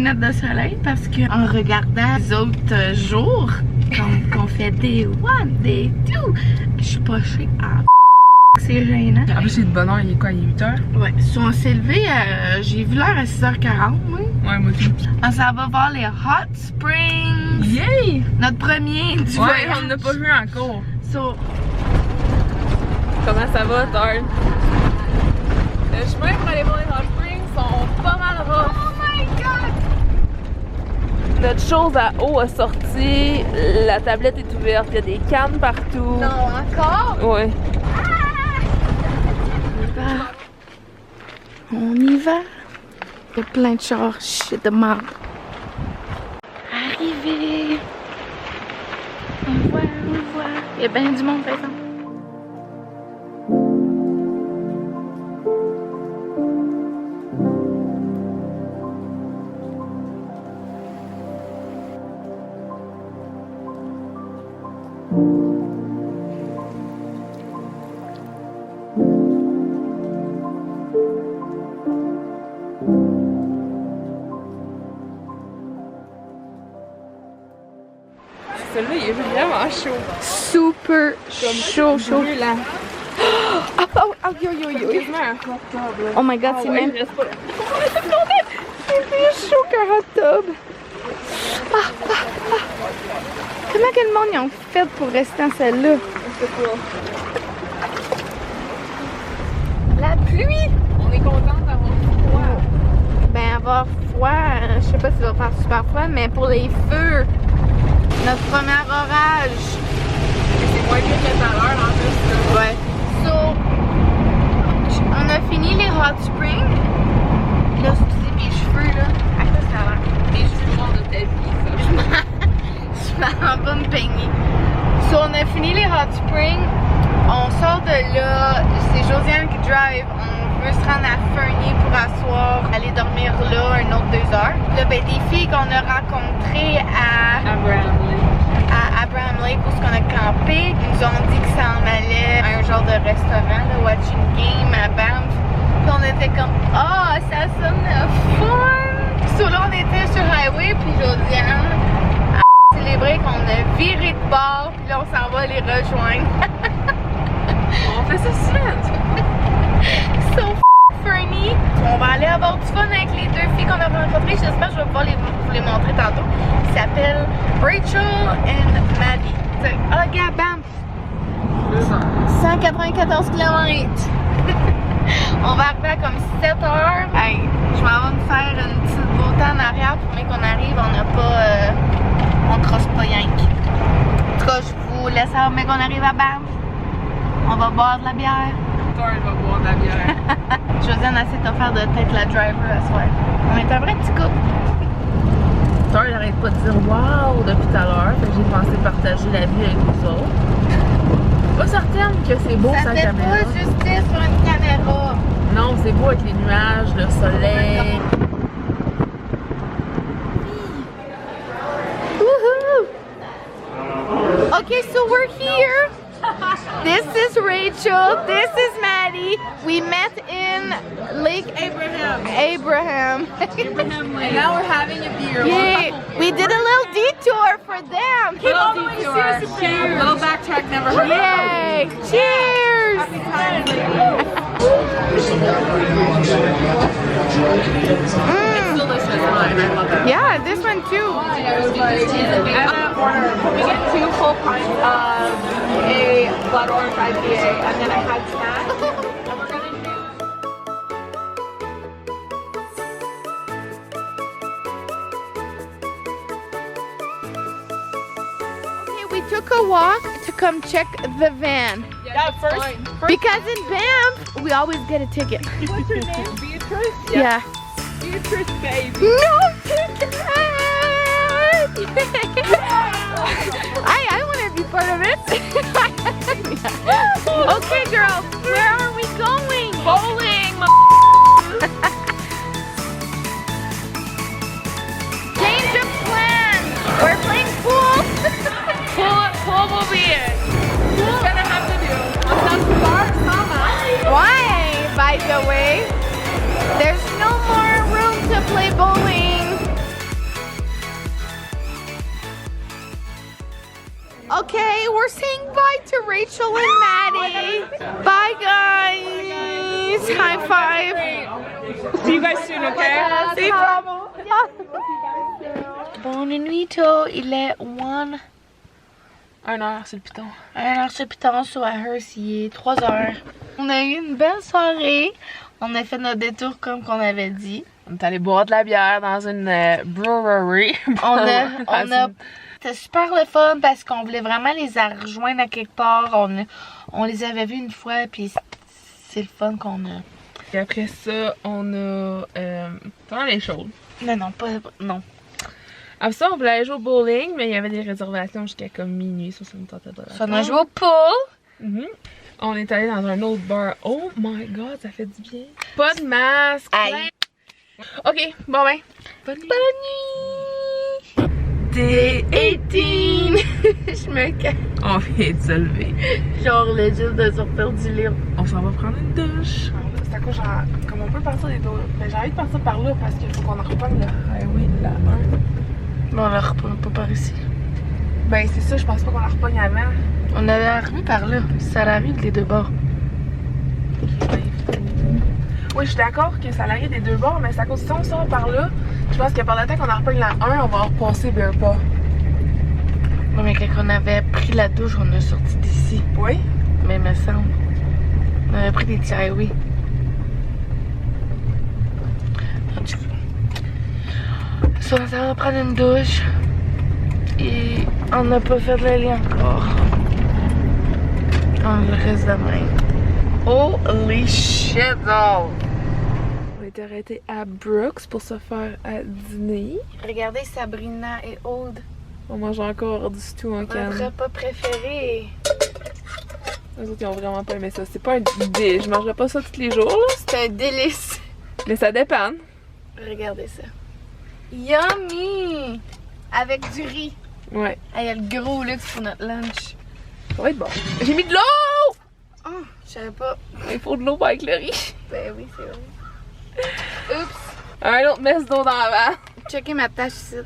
lunettes de soleil parce que en regardant les autres jours, qu'on fait des one, des two, je suis pochée en c'est gênant. En plus, c'est de bonne heure, il est quoi, il est 8h? Ouais, si on s'est levé, j'ai vu l'heure à 6h40, oui. Ouais, moi aussi. On s'en va voir les Hot Springs. Yay! Notre premier du Ouais, voyage. on n'a pas vu encore. So, Comment ça va, Thorn? Le chemin pour aller voir les Hot Springs sont pas mal rough. oh my god! Notre chose à eau a sorti, la tablette est ouverte, il y a des cannes partout. Non, encore? Ouais. On y va. Il y a plein de chars, shit de marde. Arrivé. On voit. Il y a bien du monde, par exemple. Celui-là, il est vraiment chaud. Super chaud. Brûlant. Yo. Quasiment un hot tub, là. Oh my god, c'est même. Je reste pas là. C'est plus chaud qu'un hot tub. Comment que le monde ils ont fait pour rester dans celle-là? Je sais pas. La pluie! On est contente d'avoir froid. Ben avoir froid, je sais pas si ça va faire super froid, mais pour les feux, notre premier orage. C'est moins pire que tout à l'heure en plus. Ouais. So, on a fini les hot springs. Là, excusez mes cheveux là. À quoi ça a l'air? Les cheveux noirs de ta vie, ça. Je m'en vais me peigner. So, on a fini les hot springs. On sort de là. C'est Josiane qui drive. On veut se rendre à Fernie pour asseoir, aller dormir là un autre 2 heures. Là, ben, des filles qu'on a rencontrées à Abraham Lake où on a campé, ils nous ont dit qu'ils s'en allaient à un genre de restaurant, là, watching game à Banff. Puis on était comme, ça sonne fun! So là, on était sur Highway, puis Josiane a célébré qu'on a viré de bord, puis là, on s'en va les rejoindre. On fait ça souvent. So Fernie. On va aller avoir du fun avec les 2 filles qu'on a rencontrées. J'espère que je vais pouvoir vous les montrer tantôt. Ils s'appellent Rachel and Maddie. Regarde, bam! 194 km. On va arriver à comme 7 heures. Hey, je m'en vais me faire une petite beauté en arrière pour qu'on arrive. On n'a pas. On crosse pas yank. En tout cas, je vous laisse savoir, mais qu'on arrive à Banff. On va boire de la bière. Thorn va boire de la bière. Josiane a essayé de faire de peut-être la driver à soir. On est un vrai petit couple. Thorn n'arrête pas de dire wow depuis tout à l'heure. J'ai pensé partager la vie avec vous autres. Pas certaine que c'est beau Ça sa fait caméra. pas justice sur une caméra. Non, c'est beau avec les nuages, le soleil. Woohoo! Okay, so we're here. This is Rachel. This is Maddie. We met in Lake Abraham. And now we're having a beer. Yay! We did a little detour for them. Little detour. Cheers. Little backtrack never hurt. Yay! Cheers! It's delicious wine. I love it. Yeah, this one too. Can we get 2 full pints of a blood orange IPA and then I had snacks? And we're gonna do. Okay, we took a walk to come check the van. Yeah, first. Because in Banff, we always get a ticket. What's your name? Beatrice? Yeah. Beatrice, baby. No ticket! I want to be part of it. Okay, girls, where are we going? Bowling, Change of plans. We're playing pool. Pool will be it. We're gonna have to do. Some dark summer. Why, by the way? There's no more room to play bowling. Okay, we're saying bye to Rachel and Maddie. Bye, guys. High five. See you guys soon, okay? Safe travel. Bonne nuit, il est 1h, c'est le piton. 1h sur le piton, sur à Hearst, il est 3h. On a eu une belle soirée. On a fait notre détour comme qu'on avait dit. On est allé boire de la bière dans une brewery. C'était super le fun parce qu'on voulait vraiment les rejoindre à quelque part. On les avait vus une fois, puis c'est le fun qu'on a. Et après ça, on a pendant les choses. Non. Après ça, on voulait aller jouer au bowling, mais il y avait des réservations jusqu'à comme minuit, ça me tentait pas. On a joué au pool. On est allé dans un autre bar. Oh my god, ça fait du bien. Pas de masque. Aïe. Ok, bon ben. Bonne nuit. Day 18. Je me cache. On vient de se lever. Genre legit de sortir du lit. On s'en va prendre une douche. C'est à quoi genre, comme on peut partir des deux. Mais j'ai envie de partir par là parce qu'il faut qu'on en reprenne le highway de la 1. Mais on la reprend pas par ici. Ben c'est ça, je pense pas qu'on la repogne avant. On avait arrivé par là. Ça arrive des deux bords. Oui, je suis d'accord que ça arrive des deux bords, mais c'est à cause si on sort par là, je pense que par le temps qu'on en repogne la 1, on va repasser vers pas. Ouais, mais quand on avait pris la douche, on a sorti d'ici. Oui? Mais il me semble. On avait pris des petits highways. Ça, on va prendre une douche. Et on n'a pas fait le lit encore. On le reste demain. Holy shit, though! On est arrêté à Brooks pour se faire à dîner. Regardez Sabrina et Aude. On mange encore du stew en canne. Notre repas préféré. Les autres, ils ont vraiment pas aimé ça. C'est pas un dé. Je mangerais pas ça tous les jours, là. C'est un délice. Mais ça dépend. Regardez ça. Yummy! Avec du riz. Ouais. Il y a le gros luxe pour notre lunch. Ça va être bon. J'ai mis de l'eau! Oh, je savais pas. Il faut de l'eau avec le riz. Ben oui, c'est vrai. Oups! Un autre mess d'eau dans la vanne. Checkez ma tâche ici.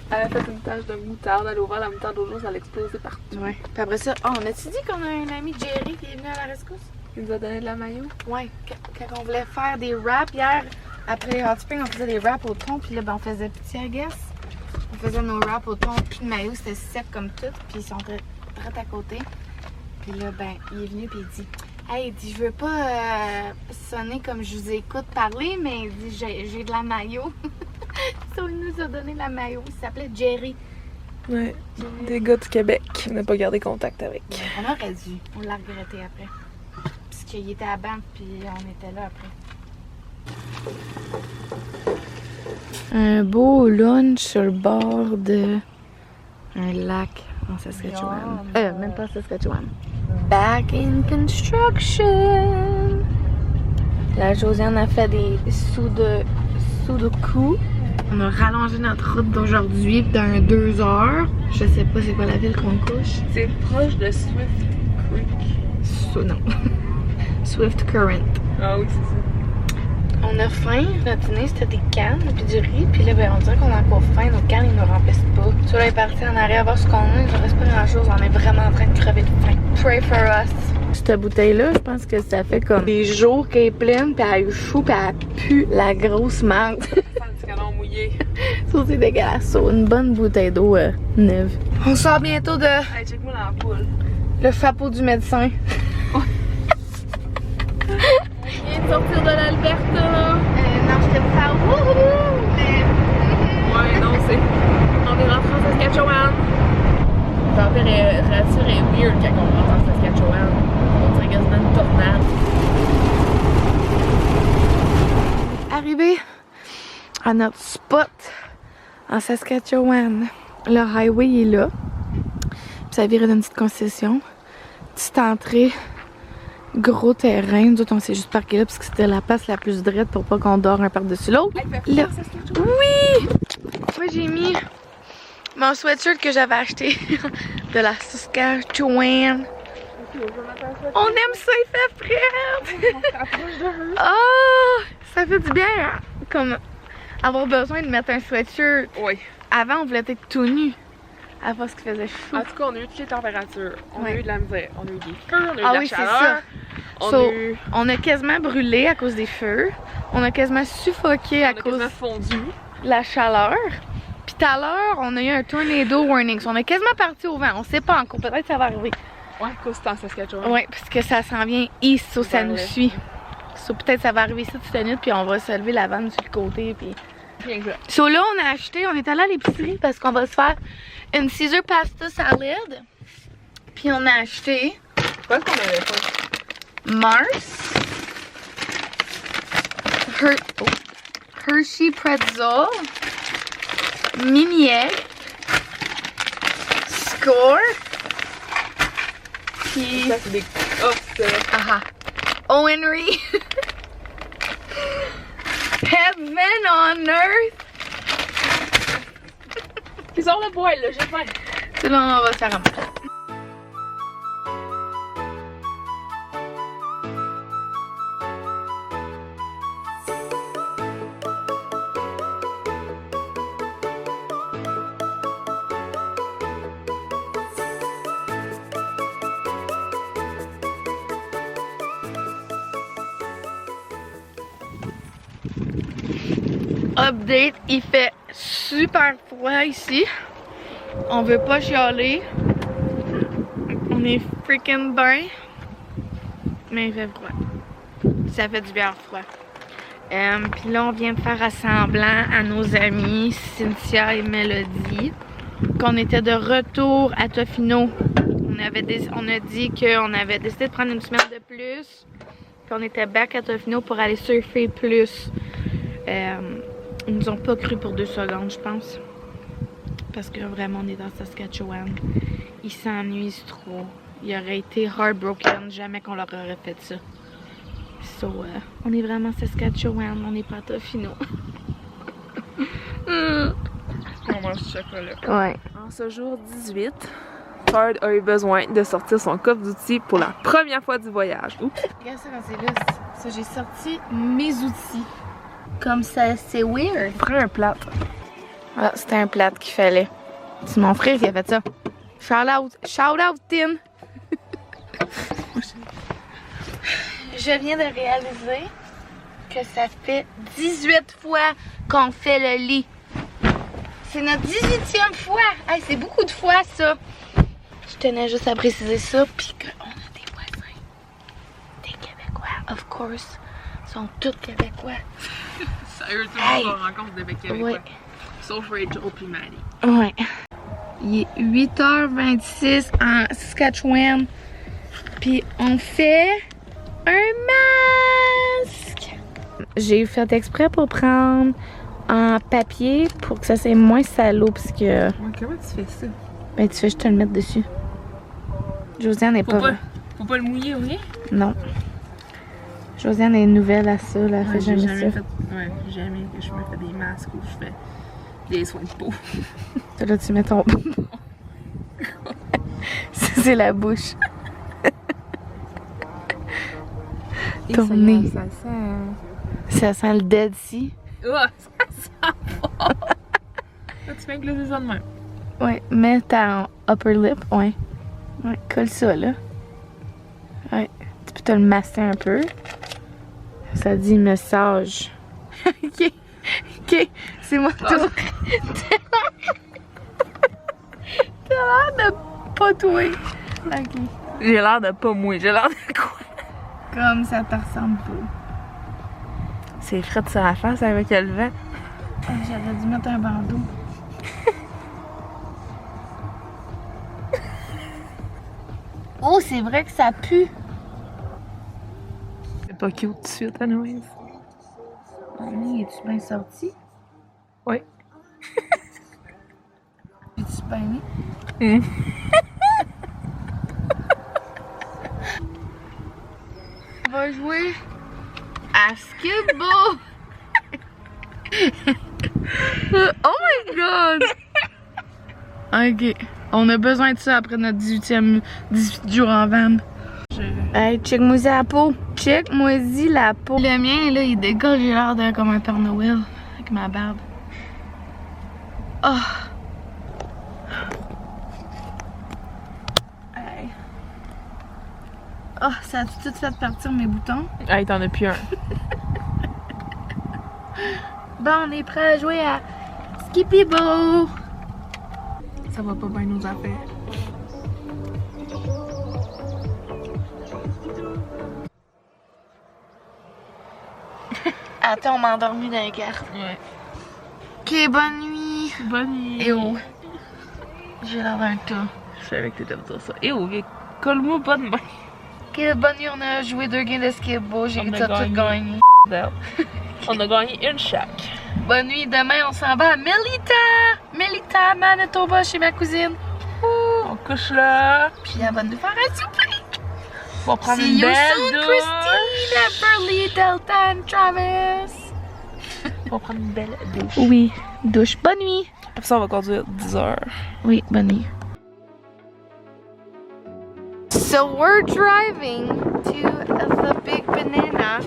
Elle a fait une tache de moutarde. Elle a ouvert la moutarde au jour, ça a explosé partout. Ouais. Puis après ça, oh, on a-tu dit qu'on a un ami Jerry qui est venu à la rescousse? Il nous a donné de la maillot. Ouais. Quand on voulait faire des wraps hier, après les hot springs, on faisait des wraps au thon. Puis là, ben, on faisait petit, I guess. On faisait nos wraps au thon, puis de maillot, c'était sec comme tout. Puis ils sont très à côté. Puis là, ben, il est venu puis il dit hey, il dit, je veux pas sonner comme je vous écoute parler, mais il dit, j'ai de la maillot. So, il nous a donné la maillot. Il s'appelait Jerry. Ouais. Des gars du Québec. On n'a pas gardé contact avec. On aurait dû. On l'a regretté après. Parce qu'il était à Banff, puis on était là après. Un beau lunch sur le bord de un lac en Saskatchewan. Même pas Saskatchewan. Back in construction. La Josiane a fait des sudoku. On a rallongé notre route d'aujourd'hui d'un 2 heures. Je sais pas c'est quoi la ville qu'on couche. C'est proche de Swift Creek. Non. Swift Current. Ah oui, c'est ça. On a faim. Notre dîner c'était des cannes puis du riz. Puis là, ben, on dirait qu'on a encore faim. Nos cannes, ils nous remplissent pas. Tu vois, là, il est parti en arrière voir ce qu'on a. Il ne reste pas grand chose. On est vraiment en train de crever de faim. Pray for us. Cette bouteille-là, je pense que ça fait comme des jours qu'elle est pleine. Puis elle a eu chaud. Puis elle pue la grosse menthe. Mouillé. Ça, c'est dégueulasse. Une bonne bouteille d'eau neuve. On sort bientôt de Hey, check-moi l'ampoule. le chapeau du médecin. On vient de sortir de l'Alberta. Non, je te parle. Ouais, non, c'est. On est rentré en Saskatchewan. La température est weird quand on rentre en Saskatchewan. On dirait quasiment une tornade. Arrivé à notre spot en Saskatchewan. Le highway est là. Puis ça vire d'une petite concession. Petite entrée. Gros terrain. Nous autres, on s'est juste parqué là parce que c'était la place la plus droite pour pas qu'on dort un par-dessus l'autre. Là. Oui! Moi, j'ai mis mon sweatshirt que j'avais acheté de la Saskatchewan. On aime ça, il fait frais! Oh! Ça fait du bien, hein? Comme avoir besoin de mettre un sweatshirt. Oui. Avant, on voulait être tout nu. à voir ce qu'il faisait chaud. En tout cas, on a eu toutes les températures. On a Ouais. eu de la misère. On a eu des feux, on a eu Ah de la oui, c'est chaleur. ça. On So, a eu... on a quasiment brûlé à cause des feux. On a quasiment suffoqué à On a cause quasiment fondu. de la chaleur. Puis tout à l'heure, on a eu un tornado warning. So, on est quasiment parti au vent. On sait pas encore. Peut-être que ça va arriver. Ouais, à cause c'est en Saskatchewan. Ouais, parce que ça s'en vient east, so ça Vers nous l'est. suit. So peut-être ça va arriver ici toute la nuit, puis on va se lever la vanne sur le côté. Puis... Bien que ça. So là, on a acheté, on est allé à l'épicerie parce qu'on va se faire une Caesar pasta salad. Puis on a acheté Qu'est-ce qu'on avait fait? Mars, Hershey Pretzel, Mini Egg, Score, puis Ça, c'est des... Oh, c'est vrai. aha, O. Henry, Heaven on Earth. Ils ont le poil, là, j'ai faim. C'est là, on va se faire un peu. Update, il fait super froid ici. On veut pas chialer. On est freaking bien. Mais il fait froid. Ça fait du bien froid. Puis là, on vient de faire assemblant à nos amis Cynthia et Mélodie. Qu'on était de retour à Tofino. On a dit qu'on avait décidé de prendre une semaine de plus. Puis on était back à Tofino pour aller surfer plus. Ils nous ont pas cru pour 2 secondes, je pense. Parce que vraiment, on est dans Saskatchewan. Ils s'ennuient trop. Ils auraient été heartbroken, jamais qu'on leur aurait fait ça. So, on est vraiment Saskatchewan, on est pas à Tofino. On mange du chocolat. Ouais. En ce jour 18, Ford a eu besoin de sortir son coffre d'outils pour la première fois du voyage. Oups! Regarde ça quand c'est là. Ça, j'ai sorti mes outils. Comme ça, c'est weird. Prends un plat. Ah, c'était un plat qu'il fallait. C'est mon frère qui a fait ça. Shout out, Tim. Je viens de réaliser que ça fait 18 fois qu'on fait le lit. C'est notre 18e fois. Hey, c'est beaucoup de fois, ça. Je tenais juste à préciser ça. Puis qu'on a des voisins. Des Québécois, of course. Ils sont tous Québécois. Sérieux, tout Hey. le monde rencontre des mecs québécois. Ouais. Sauf Rachel puis Maddie. Ouais. Il est 8h26 en Saskatchewan. Puis on fait un masque. J'ai fait exprès pour prendre en papier pour que ça soit moins salaud. Parce que, Ouais, comment tu fais ça? ben, tu fais juste te le mettre dessus. Josiane n'est pas. Faut pas le mouiller ou rien? Non. Josiane est nouvelle à ça, là. Elle fait j'ai jamais ça. fait. Ouais, jamais que je me fais des masques ou je fais des soins de peau. Là, tu mets ton. Ça, c'est la bouche. Ton nez. Ça sent. Ça sent le Dead Sea. Oh, ça sent fort! Là, tu fais glacer ça de même. Ouais, mets ta upper lip, ouais. Ouais, colle ça, là. Ouais, tu peux te le masser un peu. Ça dit message. Ok, ok, c'est mon tour. T'as l'air de pas touer. Ok. J'ai l'air de pas mouiller, j'ai l'air de quoi? Comme ça te ressemble pas. C'est frais sur la face avec le vent. Ah, j'aurais dû mettre un bandeau. Oh, c'est vrai que ça pue. C'est pas cute tout de suite, anyways. Es-tu bien sorti? Oui. Es-tu bien aimé? On va jouer à skip-ball. Oh my god! Ok. On a besoin de ça après notre 18 jours en van. Hey, check-moi la peau. Check-moi la peau. Le mien, là, il dégage, j'ai l'air de comme un Père Noël avec ma barbe. Oh! Oh, ça a tout fait partir mes boutons. Hey, t'en as plus un. Bon, on est prêt à jouer à Skippy Bo. Ça va pas bien nos affaires. Attends, on m'a endormi dans les cartes. Ouais. Ok, bonne nuit. Bonne nuit. Et oh, j'ai l'air d'un tas. Je savais que t'aimes ça. Et oh, colle-moi pas de main. Ok, bonne nuit, on a joué 2 games de Skippy Bo. J'ai On a tout gagné. On a gagné une chaque. Bonne nuit, demain on s'en va à Melita, Manitoba, chez ma cousine. On couche là. Puis elle va nous faire un souper. On va prendre See une you belle soon, douche. Christine, Burley, Delta and Travis. On va prendre une belle douche. Oui, douche. Bonne nuit. Après ça, on va conduire 10 heures. Oui, bonne nuit. So we're driving to the Big Banana.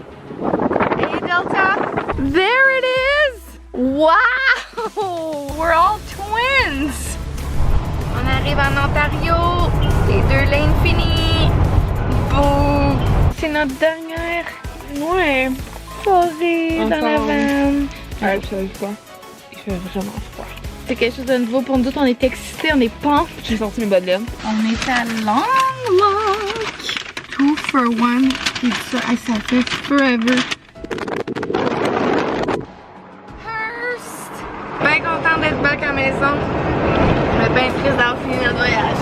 Hey Delta, there it is! Wow! We're all twins! On arrive en Ontario, les 2 lanes finies. Beau! C'est notre dernière soirée dans la van. Ouais, tu savais quoi? Il fait vraiment froid. C'est quelque chose de nouveau pour nous autres, on est excités, on est pumped. J'ai sorti mes bas de laine. On est à Long Walk. 2 for 1. Puis ça, ça fait forever. Hearst! Bien content d'être back à la maison. Mais bien triste d'avoir fini notre voyage.